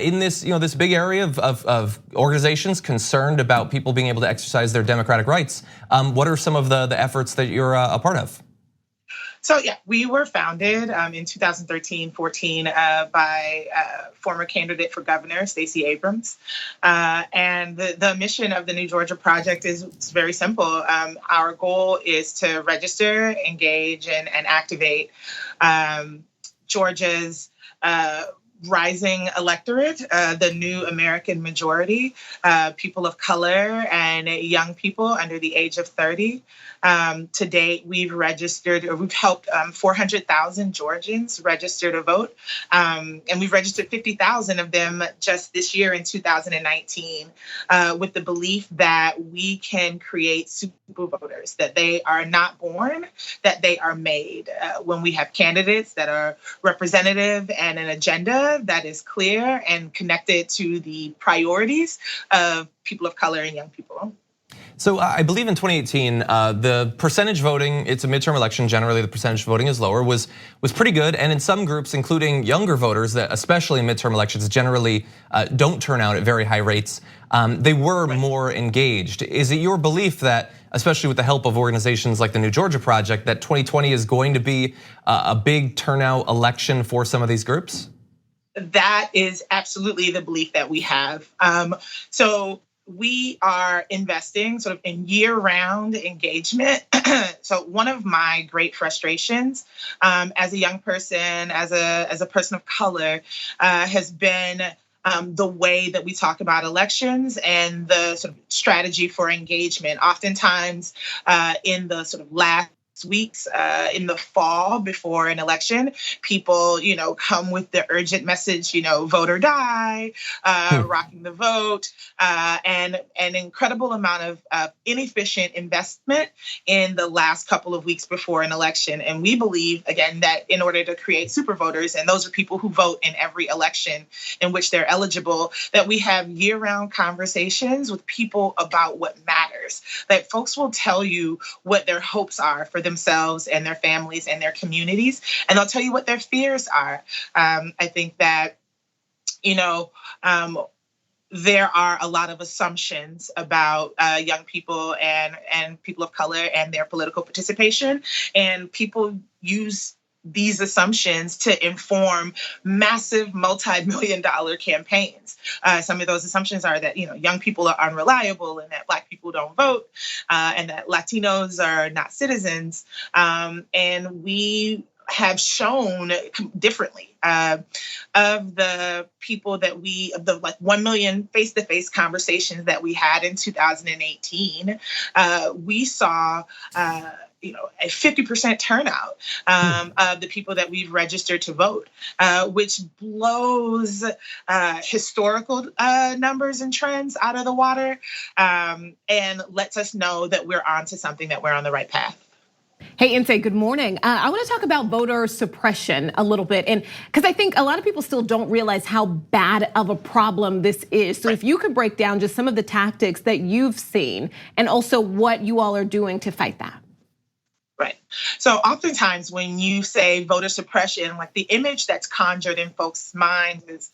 in this, this big area of organizations concerned about people being able to exercise their democratic rights, what are some of the efforts that you're a part of? So yeah, we were founded in 2013-14 by former candidate for governor, Stacey Abrams. And the mission of the New Georgia Project is very simple. Our goal is to register, engage, and activate Georgia's rising electorate, the new American majority, people of color and young people under the age of 30. To date, we've helped 400,000 Georgians register to vote. And we've registered 50,000 of them just this year in 2019, with the belief that we can create super voters, that they are not born, that they are made. When we have candidates that are representative and an agenda that is clear and connected to the priorities of people of color and young people. So I believe in 2018, the percentage voting, it's a midterm election, generally the percentage voting is lower, was pretty good. And in some groups, including younger voters, that especially in midterm elections generally don't turn out at very high rates, they were more engaged. Is it your belief that, especially with the help of organizations like the New Georgia Project, that 2020 is going to be a big turnout election for some of these groups? That is absolutely the belief that we have. So we are investing sort of in year-round engagement. So one of my great frustrations as a young person, as a person of color, has been the way that we talk about elections and the sort of strategy for engagement. Oftentimes in the sort of last weeks in the fall before an election, people, come with the urgent message, vote or die, rocking the vote, and an incredible amount of inefficient investment in the last couple of weeks before an election. And we believe, again, that in order to create super voters, and those are people who vote in every election in which they're eligible, that we have year-round conversations with people about what matters, that folks will tell you what their hopes are for themselves and their families and their communities, and they'll tell you what their fears are. I think that, there are a lot of assumptions about young people and people of color and their political participation, and people use these assumptions to inform massive multi-million-dollar campaigns. Some of those assumptions are that young people are unreliable, and that Black people don't vote, and that Latinos are not citizens. And we have shown differently of the people of the 1 million face-to-face conversations that we had in 2018. We saw a 50% turnout of the people that we've registered to vote, which blows historical numbers and trends out of the water, and lets us know that we're onto something, that we're on the right path. Hey, Nse, good morning. I want to talk about voter suppression a little bit, and because I think a lot of people still don't realize how bad of a problem this is. So if you could break down just some of the tactics that you've seen and also what you all are doing to fight that. Right. So oftentimes when you say voter suppression, like the image that's conjured in folks' minds is,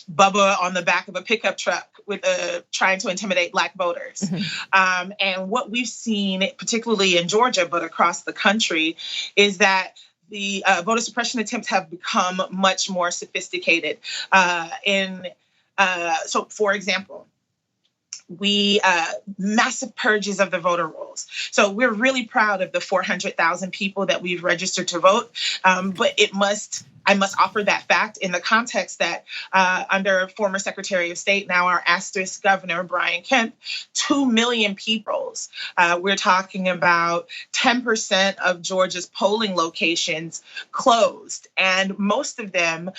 Bubba on the back of a pickup truck with trying to intimidate Black voters. And what we've seen, particularly in Georgia, but across the country, is that the voter suppression attempts have become much more sophisticated. So, for example, massive purges of the voter rolls. So we're really proud of the 400,000 people that we've registered to vote, but I must offer that fact in the context that under former Secretary of State, now our asterisk Governor Brian Kemp, 2 million people. We're talking about 10% of Georgia's polling locations closed, and most of them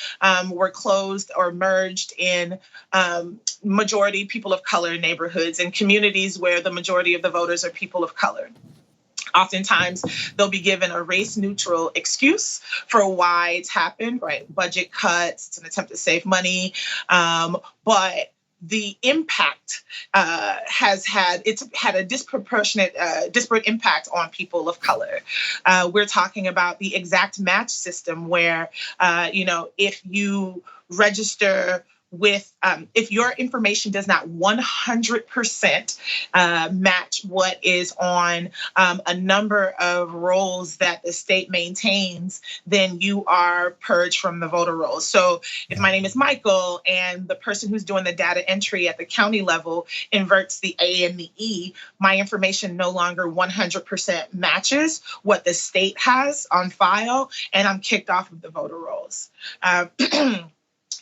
were closed or merged in majority people of color neighborhoods and communities where the majority of the voters are people of color. Oftentimes, they'll be given a race-neutral excuse for why it's happened, right? Budget cuts, it's an attempt to save money, but the impact has had a disparate impact on people of color. We're talking about the exact match system where, if you register with, if your information does not 100% match what is on a number of rolls that the state maintains, then you are purged from the voter rolls. So if my name is Michael and the person who's doing the data entry at the county level inverts the A and the E, my information no longer 100% matches what the state has on file, and I'm kicked off of the voter rolls.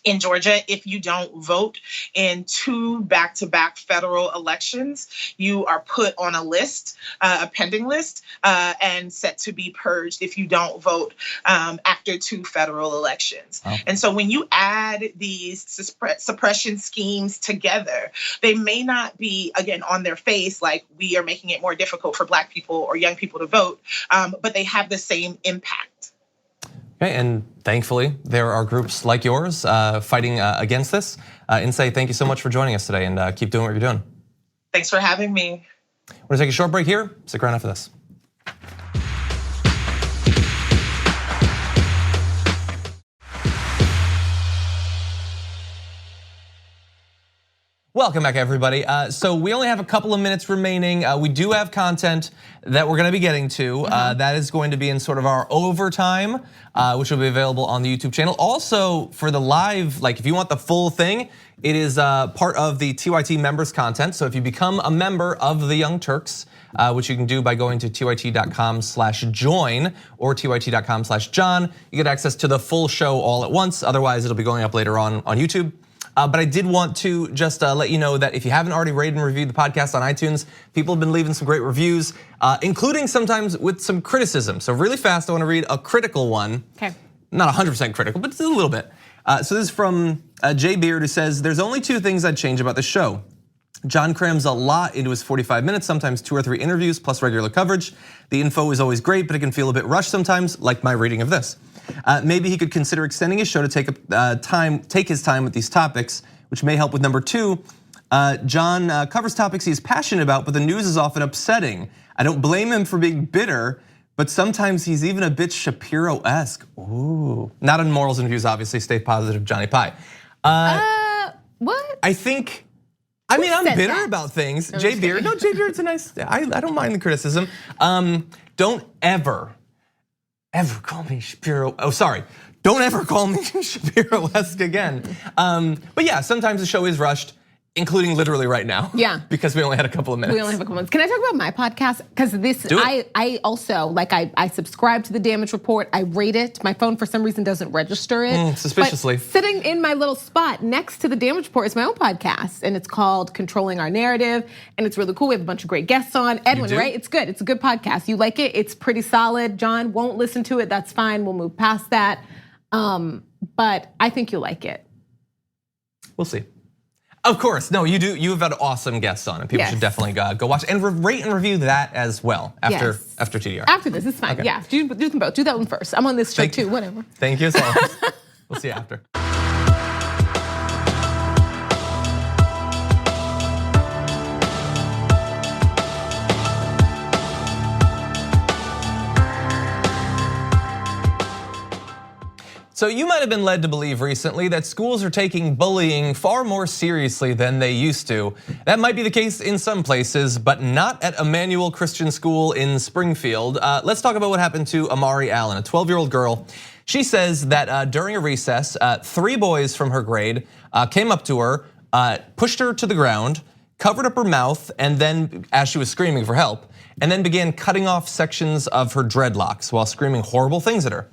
In Georgia, if you don't vote in 2 back-to-back federal elections, you are put on a list, a pending list, and set to be purged if you don't vote after 2 federal elections. Oh. And so when you add these suppression schemes together, they may not be, again, on their face, like we are making it more difficult for Black people or young people to vote, but they have the same impact. Okay, and thankfully, there are groups like yours fighting against this. Nse, thank you so much for joining us today, and keep doing what you're doing. Thanks for having me. We're gonna take a short break here. Stick around after this. Welcome back, everybody. So we only have a couple of minutes remaining. We do have content that we're gonna be getting to. That is going to be in sort of our overtime, which will be available on the YouTube channel. Also, for the live, like if you want the full thing, it is part of the TYT members content. So if you become a member of the Young Turks, which you can do by going to tyt.com/join or tyt.com/John, you get access to the full show all at once. Otherwise, it'll be going up later on YouTube. But I did want to just let you know that if you haven't already rated and reviewed the podcast on iTunes, people have been leaving some great reviews, including sometimes with some criticism. So really fast, I want to read a critical one. Okay. Not 100% critical, but still a little bit. So this is from Jay Beard, who says, there's only 2 things I'd change about the show. John crams a lot into his 45 minutes, sometimes 2 or 3 interviews plus regular coverage. The info is always great, but it can feel a bit rushed sometimes, like my reading of this. Maybe he could consider extending his show to take his time with these topics, which may help with number 2. John covers topics he's passionate about, but the news is often upsetting. I don't blame him for being bitter, but sometimes he's even a bit Shapiro-esque. Ooh, not on morals and views, obviously. Stay positive, Johnny Pie. What? I think. I'm bitter about things. Jay Beard, Jay Beard's a nice. I don't mind the criticism. Don't ever call me Shapiro. Oh, sorry. Don't ever call me Shapiro-esque again. But yeah, sometimes the show is rushed. Including literally right now. Yeah. Because we only had a couple of minutes. We only have a couple minutes. Can I talk about my podcast? Because I also, like, I subscribe to the Damage Report. I rate it. My phone, for some reason, doesn't register it. Suspiciously. But sitting in my little spot next to the Damage Report is my own podcast. And it's called Controlling Our Narrative. And it's really cool. We have a bunch of great guests on. Edwin, right? It's good. It's a good podcast. You like it? It's pretty solid. John won't listen to it. That's fine. We'll move past that. But I think you'll like it. We'll see. Of course, no, you do. You've had awesome guests on, and people should definitely go watch and rate and review that as well after TDR. After this, it's fine. Okay. Yeah, do them both. Do that one first. I'm on this show too. Whatever. Thank you as always. We'll see you after. So you might have been led to believe recently that schools are taking bullying far more seriously than they used to. That might be the case in some places, but not at Emmanuel Christian School in Springfield. Let's talk about what happened to Amari Allen, a 12-year-old girl. She says that during a recess, 3 boys from her grade came up to her, pushed her to the ground, covered up her mouth, and then, as she was screaming for help, and then began cutting off sections of her dreadlocks while screaming horrible things at her.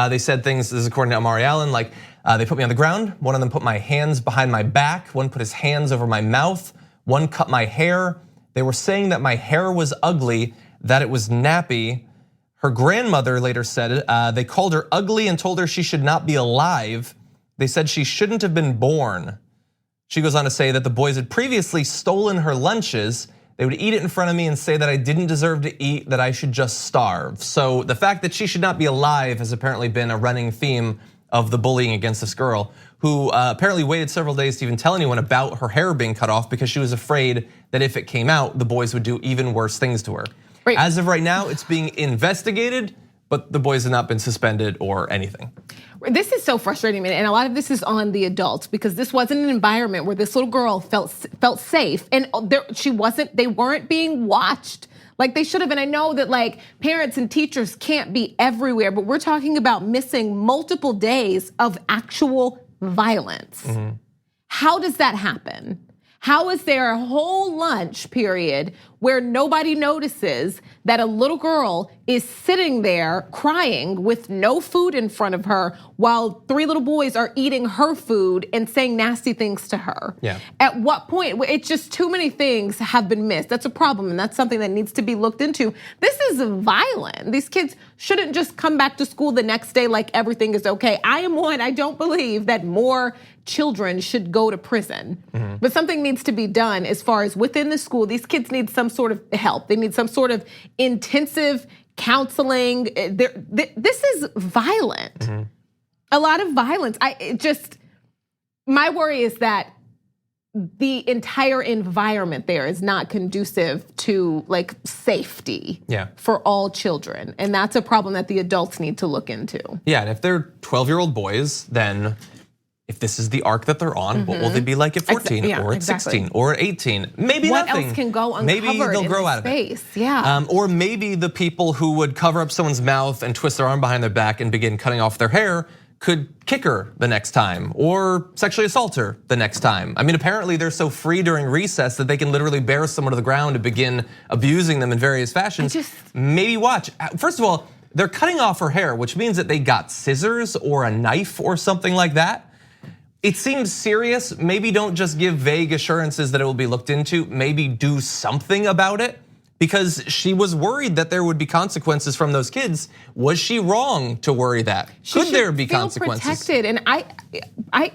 They said things, this is according to Amari Allen, like they put me on the ground, one of them put my hands behind my back, one put his hands over my mouth, one cut my hair. They were saying that my hair was ugly, that it was nappy. Her grandmother later said they called her ugly and told her she should not be alive. They said she shouldn't have been born. She goes on to say that the boys had previously stolen her lunches. They would eat it in front of me and say that I didn't deserve to eat, that I should just starve. So the fact that she should not be alive has apparently been a running theme of the bullying against this girl, who apparently waited several days to even tell anyone about her hair being cut off because she was afraid that if it came out, the boys would do even worse things to her. Right. As of right now, it's being investigated, but the boys have not been suspended or anything. This is so frustrating, and a lot of this is on the adults because this wasn't an environment where this little girl felt safe, and they weren't being watched like they should have. And I know that like parents and teachers can't be everywhere, but we're talking about missing multiple days of actual violence. Mm-hmm. How does that happen? How is there a whole lunch period where nobody notices that a little girl is sitting there crying with no food in front of her while 3 little boys are eating her food and saying nasty things to her? Yeah. At what point? It's just too many things have been missed. That's a problem, and that's something that needs to be looked into. This is violent. These kids shouldn't just come back to school the next day like everything is okay. I don't believe that more children should go to prison. Mm-hmm. But something needs to be done as far as within the school. These kids need some sort of help. They need some sort of intensive counseling. This is violent. Mm-hmm. A lot of violence. My worry is that the entire environment there is not conducive to like safety for all children. And that's a problem that the adults need to look into. Yeah, and if they're 12-year-old boys, then if this is the arc that they're on, what will they be like at 14 or at 16 or at 18? Maybe what nothing. What else can go uncovered maybe they'll grow out of it. Yeah. Or maybe the people who would cover up someone's mouth and twist their arm behind their back and begin cutting off their hair could kick her the next time or sexually assault her the next time. I mean, apparently they're so free during recess that they can literally bear someone to the ground and begin abusing them in various fashions. Maybe watch. First of all, they're cutting off her hair, which means that they got scissors or a knife or something like that. It seems serious. Maybe don't just give vague assurances that it will be looked into. Maybe do something about it, because she was worried that there would be consequences from those kids. Was she wrong to worry that? Could there be consequences? Protected, and I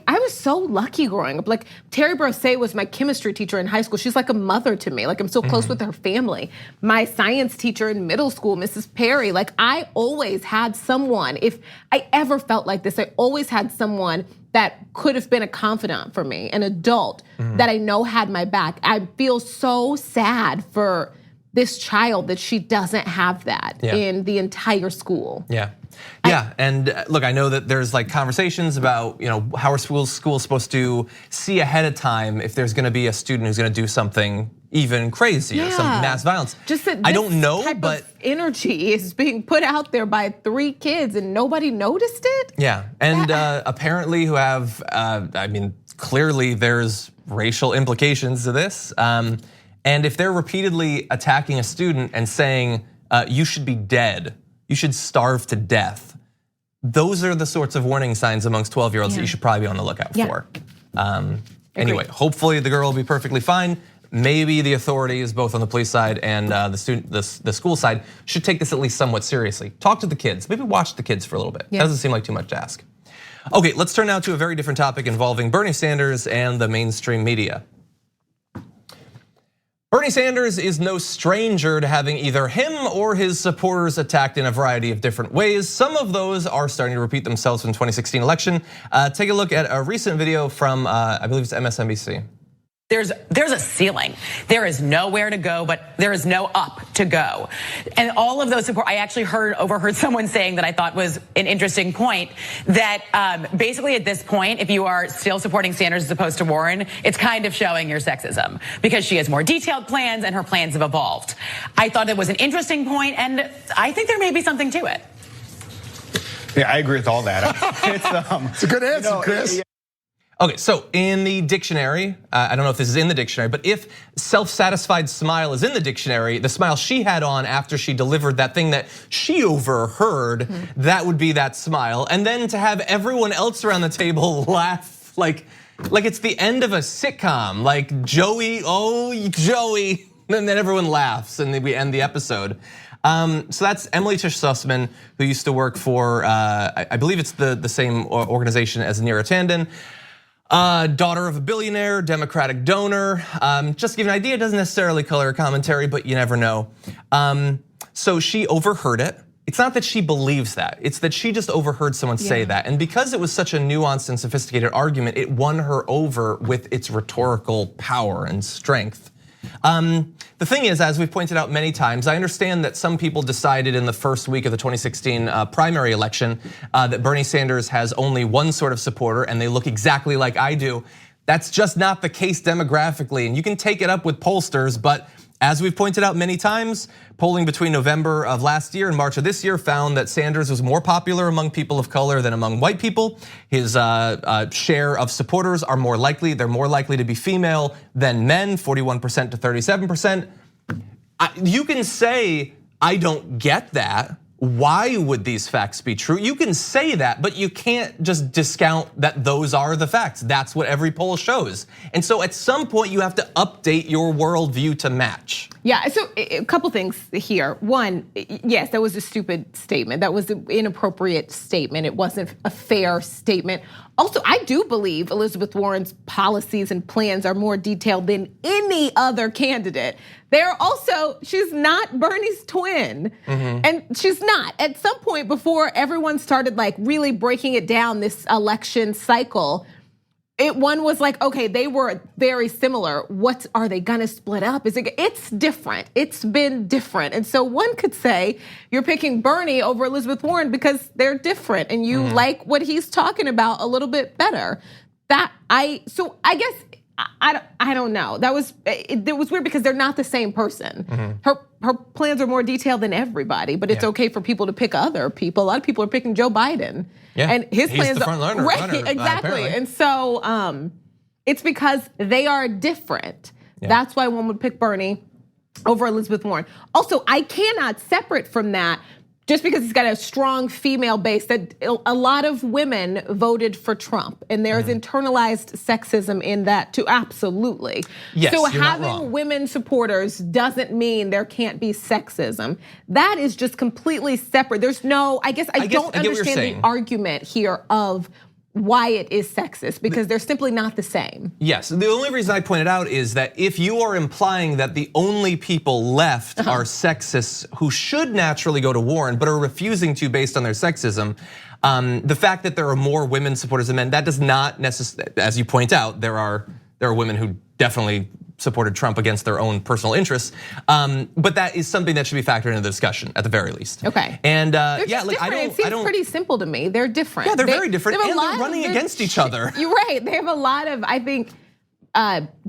was so lucky growing up. Like Terry Brosset was my chemistry teacher in high school. She's like a mother to me. Like I'm so close with her family. My science teacher in middle school, Mrs. Perry. Like I always had someone. If I ever felt like this, I always had someone that could have been a confidant for me, an adult that I know had my back. I feel so sad for this child that she doesn't have that in the entire school. Yeah, and look, I know that there's like conversations about, how are schools supposed to see ahead of time if there's gonna be a student who's gonna do something even crazier, some mass violence. Just that I don't know, type but of energy is being put out there by 3 kids and nobody noticed it? Yeah, and apparently who have, clearly there's racial implications to this. And if they're repeatedly attacking a student and saying, you should be dead, you should starve to death, those are the sorts of warning signs amongst 12-year-olds that you should probably be on the lookout for. Anyway, hopefully the girl will be perfectly fine. Maybe the authorities, both on the police side and the school side, should take this at least somewhat seriously. Talk to the kids, maybe watch the kids for a little bit. That doesn't seem like too much to ask. Okay, let's turn now to a very different topic involving Bernie Sanders and the mainstream media. Bernie Sanders is no stranger to having either him or his supporters attacked in a variety of different ways. Some of those are starting to repeat themselves from the 2016 election. Take a look at a recent video from, I believe it's MSNBC. There's a ceiling. There is nowhere to go, but there is no up to go. And all of those support, I actually overheard someone saying that I thought was an interesting point, that basically at this point, if you are still supporting Sanders as opposed to Warren, it's kind of showing your sexism because she has more detailed plans and her plans have evolved. I thought it was an interesting point, and I think there may be something to it. Yeah, I agree with all that. It's a good answer, Chris. Okay, so in the dictionary, I don't know if this is in the dictionary, but if self-satisfied smile is in the dictionary, the smile she had on after she delivered that thing that she overheard, that would be that smile. And then to have everyone else around the table laugh like it's the end of a sitcom, like Joey, oh Joey, and then everyone laughs and then we end the episode. So that's Emily Tish Sussman, who used to work for, I believe it's the same organization as Neera Tanden. Daughter of a billionaire, Democratic donor. Just to give you an idea, it doesn't necessarily color her commentary, but you never know. So she overheard it. It's not that she believes that, it's that she just overheard someone say that. And because it was such a nuanced and sophisticated argument, it won her over with its rhetorical power and strength. The thing is, as we've pointed out many times, I understand that some people decided in the first week of the 2016 primary election that Bernie Sanders has only one sort of supporter and they look exactly like I do. That's just not the case demographically, and you can take it up with pollsters, but as we've pointed out many times, polling between November of last year and March of this year found that Sanders was more popular among people of color than among white people. His share of supporters are more likely, they're more likely to be female than men, 41% to 37%. You can say, I don't get that. Why would these facts be true? You can say that, but you can't just discount that those are the facts. That's what every poll shows. And so at some point you have to update your worldview to match. Yeah, so a couple things here. One, yes, that was a stupid statement. That was an inappropriate statement. It wasn't a fair statement. Also, I do believe Elizabeth Warren's policies and plans are more detailed than any other candidate. They're also, she's not Bernie's twin. And she's not. At some point before everyone started like really breaking it down this election cycle, one was like, okay, they were very similar. What are they gonna split up? It's different. It's been different. And so one could say you're picking Bernie over Elizabeth Warren because they're different and you like what he's talking about a little bit better. So I guess I don't know. It was weird because they're not the same person. Her plans are more detailed than everybody, but it's okay for people to pick other people. A lot of people are picking Joe Biden. And his plans the front runner, right, exactly. Apparently. And so it's because they are different. That's why one would pick Bernie over Elizabeth Warren. Also, I cannot separate from that, just because he's got a strong female base, that a lot of women voted for Trump, and there's internalized sexism in that too, absolutely. Yes, so you're not having wrong. women supporters doesn't mean there can't be sexism. That is just completely separate. There's no, I guess I don't understand the argument here of why it is sexist, because they're simply not the same. Yes, the only reason I pointed out is that if you are implying that the only people left are sexists who should naturally go to Warren but are refusing to based on their sexism, the fact that there are more women supporters than men, that does not necessarily, as you point out, there are women who definitely supported Trump against their own personal interests, but that is something that should be factored into the discussion at the very least. Okay. And yeah, like it seems pretty simple to me. They're different. Yeah, they're very different, and they're running against each other. You're right. They have a lot of, I think,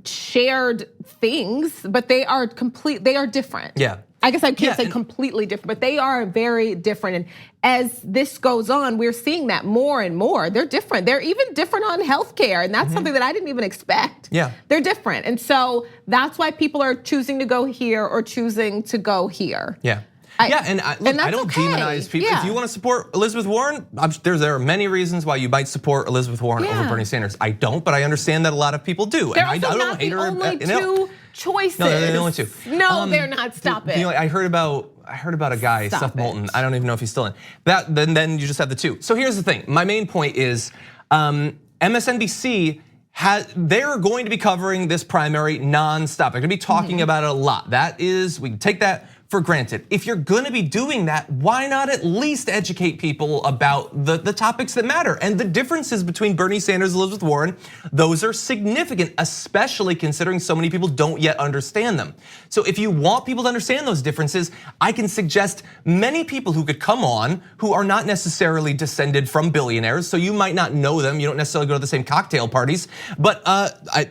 shared things, but they are different. I guess I can't say completely different, but they are very different. And as this goes on, we're seeing that more and more. They're different. They're even different on healthcare, and that's something that I didn't even expect. Yeah. They're different. And so that's why people are choosing to go here or choosing to go here. Yeah. I don't demonize people. Yeah. If you want to support Elizabeth Warren, there are many reasons why you might support Elizabeth Warren over Bernie Sanders. I don't, but I understand that a lot of people do. They're and also I don't not hate the her. only two choices. No, they're the only two. No, they're not. Stop it. You know, I heard about a guy, Seth Moulton. I don't even know if he's still in. Then you just have the two. So here's the thing. My main point is MSNBC they're going to be covering this primary nonstop. They're going to be talking about it a lot. We can take that for granted. If you're gonna be doing that, why not at least educate people about the topics that matter? And the differences between Bernie Sanders and Elizabeth Warren, those are significant, especially considering so many people don't yet understand them. So if you want people to understand those differences, I can suggest many people who could come on who are not necessarily descended from billionaires, so you might not know them, you don't necessarily go to the same cocktail parties, but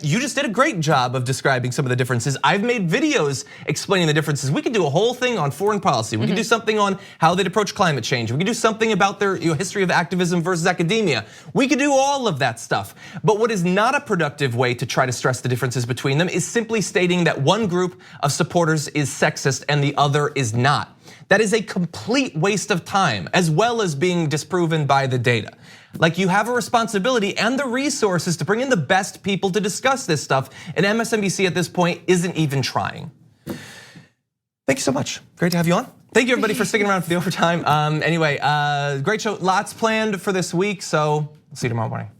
you just did a great job of describing some of the differences. I've made videos explaining the differences. We could do a whole thing on foreign policy. We could do something on how they'd approach climate change. We could do something about their history of activism versus academia. We could do all of that stuff. But what is not a productive way to try to stress the differences between them is simply stating that one group of supporters is sexist and the other is not. That is a complete waste of time, as well as being disproven by the data. Like, you have a responsibility and the resources to bring in the best people to discuss this stuff, and MSNBC at this point isn't even trying. Thank you so much. Great to have you on. Thank you everybody for sticking around for the overtime. Anyway, great show. Lots planned for this week, so we'll see you tomorrow morning.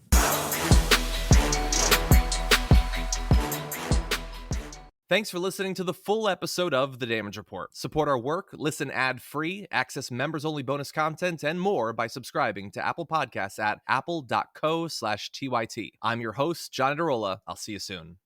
Thanks for listening to the full episode of The Damage Report. Support our work, listen ad-free, access members-only bonus content, and more by subscribing to Apple Podcasts at apple.co/TYT. I'm your host, John Adarola. I'll see you soon.